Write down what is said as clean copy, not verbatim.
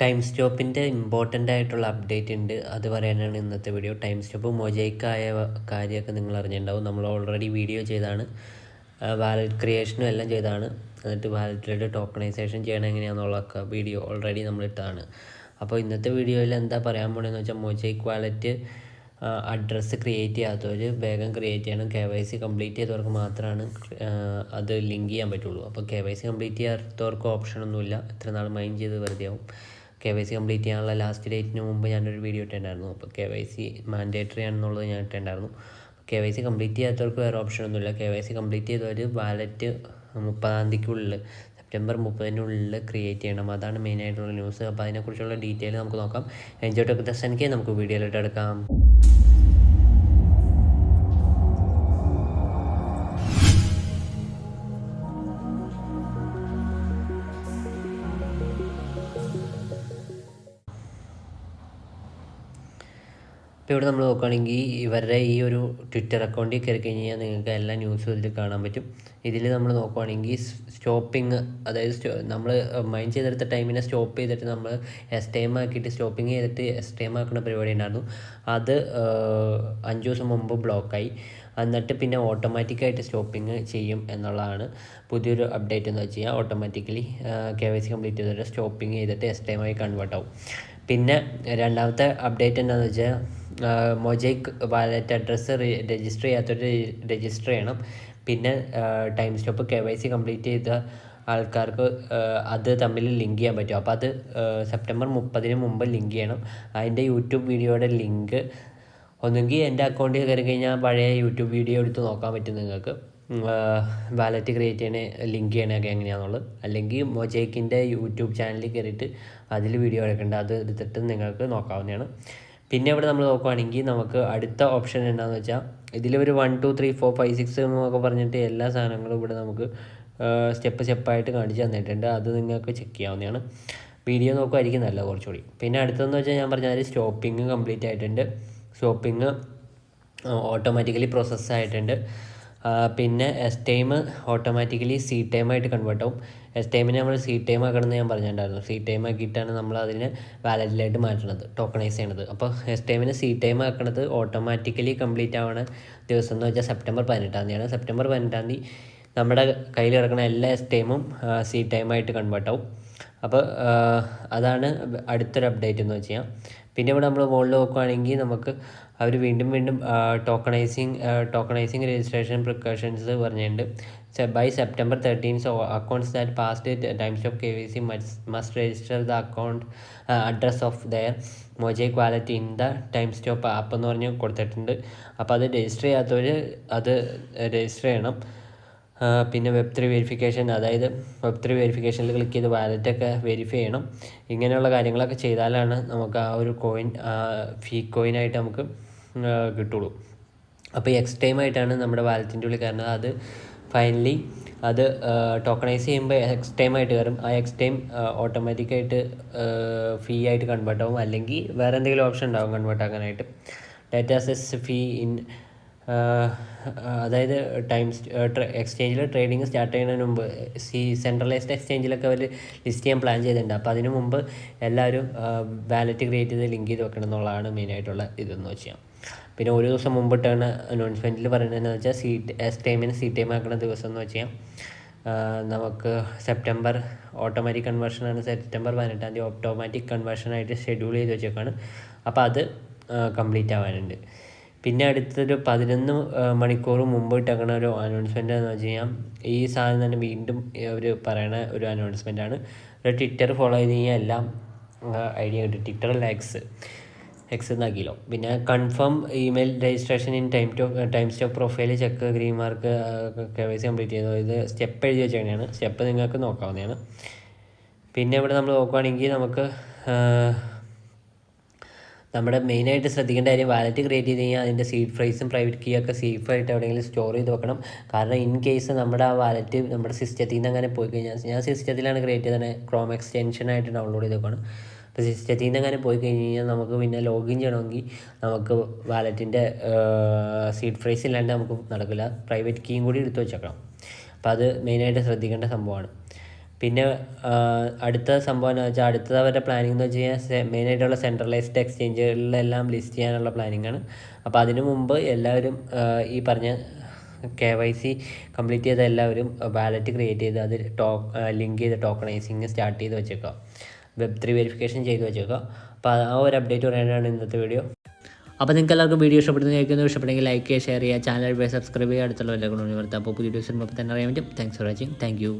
ടൈംസ്റ്റോപ്പിൻ്റെ important ആയിട്ടുള്ള update ഉണ്ട്, അത് പറയാനാണ് ഇന്നത്തെ വീഡിയോ. ടൈംസ്റ്റോപ്പ് മൊജൈക്ക് ആയ കാര്യമൊക്കെ നിങ്ങൾ അറിഞ്ഞിട്ടുണ്ടാവും. നമ്മൾ ഓൾറെഡി വീഡിയോ ചെയ്താണ്, വാലറ്റ് ക്രിയേഷനും എല്ലാം ചെയ്താണ്. എന്നിട്ട് വാലറ്റിൻ്റെ ടോക്കണൈസേഷൻ ചെയ്യണം എങ്ങനെയാണെന്നുള്ളതൊക്കെ വീഡിയോ ഓൾറെഡി നമ്മൾ ഇട്ടതാണ്. അപ്പോൾ ഇന്നത്തെ വീഡിയോയിൽ എന്താ പറയാൻ പോകണമെന്ന് വെച്ചാൽ, മൊജൈക്ക് വാലറ്റ് അഡ്രസ്സ് ക്രിയേറ്റ് ചെയ്യാത്തവർ വേഗം ക്രിയേറ്റ് ചെയ്യണം. KYC കംപ്ലീറ്റ് ചെയ്തവർക്ക് മാത്രമാണ് അത് ലിങ്ക് ചെയ്യാൻ പറ്റുള്ളൂ. അപ്പോൾ KYC കംപ്ലീറ്റ് ചെയ്യാത്തവർക്ക് ഓപ്ഷനൊന്നുമില്ല. ഇത്ര നാൾ മൈൻഡ് ചെയ്ത് വെറുതെ ആവും. KYC കംപ്ലീറ്റ് ചെയ്യാനുള്ള ലാസ്റ്റ് ഡേറ്റിന് മുമ്പ് ഞാനൊരു വീഡിയോ ഇട്ടിട്ടുണ്ടായിരുന്നു. അപ്പോൾ KYC മാൻഡേറ്ററി ആണെന്നുള്ളത് ഞാൻ ഇട്ടിട്ടുണ്ടായിരുന്നു. KYC കംപ്ലീറ്റ് ചെയ്യാത്തവർക്ക് വേറെ ഓപ്ഷനൊന്നുമില്ല. KYC കംപ്ലീറ്റ് ചെയ്തവർ വാലറ്റ് 30-ാം തീയതിക്കുള്ളിൽ സെപ്റ്റംബർ 30-നുള്ളിൽ ക്രിയേറ്റ് ചെയ്യണം. അതാണ് മെയിനായിട്ടുള്ള ന്യൂസ്. അപ്പോൾ അതിനെക്കുറിച്ചുള്ള ഡീറ്റെയിൽ നമുക്ക് നോക്കാം. എൻജോയ് ടു ദ സെൻകെ നമുക്ക് വീഡിയോയിലിട്ട് എടുക്കാം. ഇപ്പോൾ ഇവിടെ നമ്മൾ നോക്കുകയാണെങ്കിൽ ഇവരുടെ ഈ ഒരു ട്വിറ്റർ അക്കൗണ്ടിൽ കയറി കഴിഞ്ഞ് കഴിഞ്ഞാൽ നിങ്ങൾക്ക് എല്ലാ ന്യൂസും ഇതിൽ കാണാൻ പറ്റും. ഇതിൽ നമ്മൾ നോക്കുകയാണെങ്കിൽ സ്റ്റോപ്പിങ്, അതായത് നമ്മൾ മൈൻഡ് ചെയ്തെടുത്ത ടൈമിനെ സ്റ്റോപ്പ് ചെയ്തിട്ട് നമ്മൾ ടൈം ആക്കിയിട്ട് സ്റ്റോപ്പിങ് ചെയ്തിട്ട് ടൈം ആക്കുന്ന പരിപാടി ഉണ്ടായിരുന്നു. അത് 5 ദിവസം മുമ്പ് ബ്ലോക്കായി. എന്നിട്ട് പിന്നെ ഓട്ടോമാറ്റിക്കായിട്ട് സ്റ്റോപ്പിങ് ചെയ്യും എന്നുള്ളതാണ് പുതിയൊരു അപ്ഡേറ്റ് എന്ന് വെച്ച് കഴിഞ്ഞാൽ. ഓട്ടോമാറ്റിക്കലി KYC കംപ്ലീറ്റ് ചെയ്തിട്ട് സ്റ്റോപ്പിങ് ചെയ്തിട്ട് ടൈമായി കൺവേർട്ട് ആവും. പിന്നെ രണ്ടാമത്തെ അപ്ഡേറ്റ് എന്താണെന്ന് വെച്ചാൽ, മൊജൈക്ക് വാലറ്റ് അഡ്രസ്സ് രജിസ്റ്റർ ചെയ്യാത്തവർ രജിസ്റ്റർ ചെയ്യണം. പിന്നെ ടൈംസ്റ്റോപ്പ് KYC കംപ്ലീറ്റ് ചെയ്ത ആൾക്കാർക്ക് അത് തമ്മിൽ ലിങ്ക് ചെയ്യാൻ പറ്റും. അപ്പോൾ അത് സെപ്റ്റംബർ 30-ന് മുമ്പ് ലിങ്ക് ചെയ്യണം. അതിൻ്റെ യൂട്യൂബ് വീഡിയോയുടെ ലിങ്ക് ഒന്നുകിൽ എൻ്റെ അക്കൗണ്ടിൽ കയറി കഴിഞ്ഞാൽ പഴയ യൂട്യൂബ് വീഡിയോ എടുത്ത് നോക്കാൻ പറ്റും നിങ്ങൾക്ക്, വാലറ്റ് ക്രിയേറ്റ് ചെയ്യണേ ലിങ്ക് ചെയ്യണതൊക്കെ എങ്ങനെയാണെന്നുള്ളത്. അല്ലെങ്കിൽ മൊജൈക്കിൻ്റെ യൂട്യൂബ് ചാനലിൽ കയറിയിട്ട് അതിൽ വീഡിയോ എടുക്കേണ്ട, അത് എടുത്തിട്ട് നിങ്ങൾക്ക് നോക്കാവുന്നതാണ്. പിന്നെ ഇവിടെ നമ്മൾ നോക്കുകയാണെങ്കിൽ നമുക്ക് അടുത്ത ഓപ്ഷൻ എന്താണെന്ന് വെച്ചാൽ, ഇതിലൊരു 1 2 3 4 5 6 എന്നൊക്കെ പറഞ്ഞിട്ട് എല്ലാ സാധനങ്ങളും ഇവിടെ നമുക്ക് സ്റ്റെപ്പായിട്ട് കാണിച്ച് തന്നിട്ടുണ്ട്. അത് നിങ്ങൾക്ക് ചെക്ക് ചെയ്യാവുന്നതാണ്. വീഡിയോ നോക്കുമായിരിക്കും നല്ല കുറച്ചുകൂടി. പിന്നെ അടുത്തതെന്ന് വെച്ചാൽ, ഞാൻ പറഞ്ഞാൽ സ്റ്റോപ്പിങ് കംപ്ലീറ്റ് ആയിട്ടുണ്ട്. Stopping automatically പ്രോസസ്സായിട്ടുണ്ട്. പിന്നെ ടൈം ഓട്ടോമാറ്റിക്കലി ടൈമായിട്ട് കൺവേർട്ട് ആവും. ടൈമിനെ നമ്മൾ ടൈം ആക്കണമെന്ന് ഞാൻ പറഞ്ഞിട്ടുണ്ടായിരുന്നു. ടൈം ആക്കിയിട്ടാണ് നമ്മൾ അതിനെ വാലറ്റിലായിട്ട് മാറ്റുന്നത്, ടോക്കണൈസ് ചെയ്യണത്. അപ്പോൾ ടൈമിനെ ടൈം ആക്കണത് ഓട്ടോമാറ്റിക്കലി കംപ്ലീറ്റ് ആവണ ദിവസം എന്ന് വെച്ചാൽ സെപ്റ്റംബർ 18-ാം തീയതിയാണ്. സെപ്റ്റംബർ 18-ാം തീയതി നമ്മുടെ കയ്യിൽ കിടക്കുന്ന എല്ലാ ടൈമും ടൈമായിട്ട് കൺവേർട്ട് ആവും. അപ്പോൾ അതാണ് അടുത്തൊരു അപ്ഡേറ്റ് എന്ന് വെച്ച് കഴിഞ്ഞാൽ. പിന്നെ ഇവിടെ നമ്മൾ മുകളിൽ നോക്കുകയാണെങ്കിൽ നമുക്ക് അവർ വീണ്ടും ടോക്കണൈസിങ് രജിസ്ട്രേഷൻ പ്രിക്കോഷൻസ് പറഞ്ഞിട്ടുണ്ട്. By September 13, so accounts that passed Timestope KYC must register the account address of their Mojaik Wallet in the Timestope app എന്ന് പറഞ്ഞ് കൊടുത്തിട്ടുണ്ട്. അപ്പോൾ അത് രജിസ്റ്റർ ചെയ്യാത്തവർ അത് രജിസ്റ്റർ ചെയ്യണം. പിന്നെ Web3 വെരിഫിക്കേഷൻ, അതായത് Web3 വെരിഫിക്കേഷനിൽ ക്ലിക്ക് ചെയ്ത് വാലറ്റൊക്കെ വെരിഫൈ ചെയ്യണം. ഇങ്ങനെയുള്ള കാര്യങ്ങളൊക്കെ ചെയ്താലാണ് നമുക്ക് ആ ഒരു ഫീ കോയിനായിട്ട് നമുക്ക് കിട്ടുള്ളൂ. അപ്പോൾ ടൈമായിട്ടാണ് നമ്മുടെ വാലറ്റിൻ്റെ ഉള്ളിൽ കയറുന്നത്. അത് ഫൈനലി അത് ടോക്കണൈസ് ചെയ്യുമ്പോൾ ടൈമായിട്ട് കയറും. ആ ടൈം ഓട്ടോമാറ്റിക്കായിട്ട് ഫീ ആയിട്ട് കൺവേർട്ട് ആവും. അല്ലെങ്കിൽ വേറെ എന്തെങ്കിലും ഓപ്ഷൻ ഉണ്ടാവും കൺവേർട്ട് ആക്കാനായിട്ട്. ഡാറ്റ സെസ് ഫീ ഇൻ, അതായത് എക്സ്ചേഞ്ചിൽ ട്രേഡിങ് സ്റ്റാർട്ട് ചെയ്യുന്നതിന് മുമ്പ് സെൻട്രലൈസ്ഡ് എക്സ്ചേഞ്ചിലൊക്കെ അവർ ലിസ്റ്റ് ചെയ്യാൻ പ്ലാൻ ചെയ്തിട്ടുണ്ട്. അപ്പോൾ അതിന് മുമ്പ് എല്ലാവരും വാലറ്റ് ക്രിയേറ്റ് ചെയ്ത് ലിങ്ക് ചെയ്ത് വെക്കണം എന്നുള്ളതാണ് മെയിനായിട്ടുള്ള ഇതെന്ന് വെച്ചാൽ. പിന്നെ ഒരു ദിവസം മുമ്പിട്ടാണ് അനൗൺസ്മെൻറ്റിൽ പറയുന്നതെന്ന് വെച്ചാൽ ടൈമിന് ടൈം ആക്കുന്ന ദിവസം എന്ന് വെച്ചാൽ നമുക്ക് സെപ്റ്റംബർ ഓട്ടോമാറ്റിക് കൺവേർഷനാണ്. സെപ്റ്റംബർ 18-ാം തീയതി ഓട്ടോമാറ്റിക് കൺവേർഷനായിട്ട് ഷെഡ്യൂൾ ചെയ്ത് വെച്ചേക്കാണ്. അപ്പോൾ അത് കംപ്ലീറ്റ് ആവാനുണ്ട്. പിന്നെ അടുത്തൊരു 11 മണിക്കൂർ മുമ്പ് ഇട്ടേക്കണ ഒരു അനൗൺസ്മെൻ്റ് എന്ന് വെച്ച് കഴിഞ്ഞാൽ, ഈ സാധനം തന്നെ വീണ്ടും അവർ പറയണ ഒരു അനൗൺസ്മെൻറ്റാണ്. ഒരു ട്വിറ്റർ ഫോളോ ചെയ്ത് കഴിഞ്ഞാൽ എല്ലാം ഐഡിയ കിട്ടും. ട്വിറ്ററിൽ എക്സ് എന്നാക്കിയല്ലോ. പിന്നെ കൺഫേം ഇമെയിൽ രജിസ്ട്രേഷൻ ഇൻ ടൈംസ്റ്റോപ്പ് profile check green mark KYC complete ചെയ്തു. ഇത് സ്റ്റെപ്പ് എഴുതി വെച്ചേക്കണെയാണ്. സ്റ്റെപ്പ് നിങ്ങൾക്ക് നോക്കാവുന്നതാണ്. പിന്നെ ഇവിടെ നമ്മൾ നോക്കുകയാണെങ്കിൽ നമുക്ക് നമ്മുടെ മെയിനായിട്ട് ശ്രദ്ധിക്കേണ്ട കാര്യം, വാലറ്റ് ക്രിയേറ്റ് ചെയ്ത് കഴിഞ്ഞാൽ അതിൻ്റെ സീഡ് ഫ്രൈസും പ്രൈവറ്റ് കീ ഒക്കെ സേഫായിട്ട് എവിടെയെങ്കിലും സ്റ്റോർ ചെയ്ത് വെക്കണം. കാരണം ഇൻ കേസ് നമ്മുടെ ആ വാലറ്റ് നമ്മുടെ സിസ്റ്റത്തിൽ നിന്ന് അങ്ങനെ പോയി കഴിഞ്ഞാൽ, ഞാൻ സിസ്റ്റത്തിലാണ് ക്രിയേറ്റ് ചെയ്തത്, ക്രോം എക്സ്റ്റൻഷനായിട്ട് ഡൗൺലോഡ് ചെയ്ത് വെക്കണം. അപ്പോൾ സിസ്റ്റത്തിൽ നിന്ന് അങ്ങനെ പോയി കഴിഞ്ഞ് കഴിഞ്ഞാൽ നമുക്ക് പിന്നെ ലോഗിൻ ചെയ്യണമെങ്കിൽ നമുക്ക് വാലറ്റിൻ്റെ സീഡ് ഫ്രൈസ് ഇല്ലാണ്ട് നമുക്ക് നടക്കില്ല. പ്രൈവറ്റ് കീയും കൂടി എടുത്ത് വെച്ചേക്കണം. അപ്പോൾ അത് മെയിനായിട്ട് ശ്രദ്ധിക്കേണ്ട സംഭവമാണ്. പിന്നെ അടുത്ത സംഭവം എന്ന് വെച്ചാൽ അടുത്തത് അവരുടെ പ്ലാനിംഗ് എന്ന് വെച്ച് കഴിഞ്ഞാൽ മെയിനായിട്ടുള്ള സെൻട്രലൈസ്ഡ് എക്സ്ചേഞ്ചുകളിലെല്ലാം ലിസ്റ്റ് ചെയ്യാനുള്ള പ്ലാനിങ്ങാണ്. അപ്പോൾ അതിനു മുമ്പ് എല്ലാവരും ഈ പറഞ്ഞ KYC കംപ്ലീറ്റ് ചെയ്ത എല്ലാവരും വാലറ്റ് ക്രിയേറ്റ് ചെയ്ത് അതിൽ ലിങ്ക് ചെയ്ത് ടോക്കണൈസിങ് സ്റ്റാർട്ട് ചെയ്ത് വെച്ചേക്കുക, Web3 വെരിഫിക്കേഷൻ ചെയ്ത് വെച്ചേക്കുക. അപ്പോൾ ആ ഒരു അപ്ഡേറ്റ് പറയാനാണ് ഇന്നത്തെ വീഡിയോ. അപ്പോൾ നിങ്ങൾക്ക് എല്ലാവർക്കും വീഡിയോ ഇഷ്ടപ്പെടുന്നെങ്കിൽ ലൈക്ക് ചെയ്യുക, ഷെയർ ചെയ്യുക, ചാനൽ സബ്സ്ക്രൈബ് ചെയ്യുക, അടുത്തുള്ള എല്ലാ കൊണ്ടുവരുന്നത്. അപ്പോൾ പുതിയ വീഡിയോസ് തന്നെ അറിയാൻ പറ്റും. Thanks for watching. Thank you.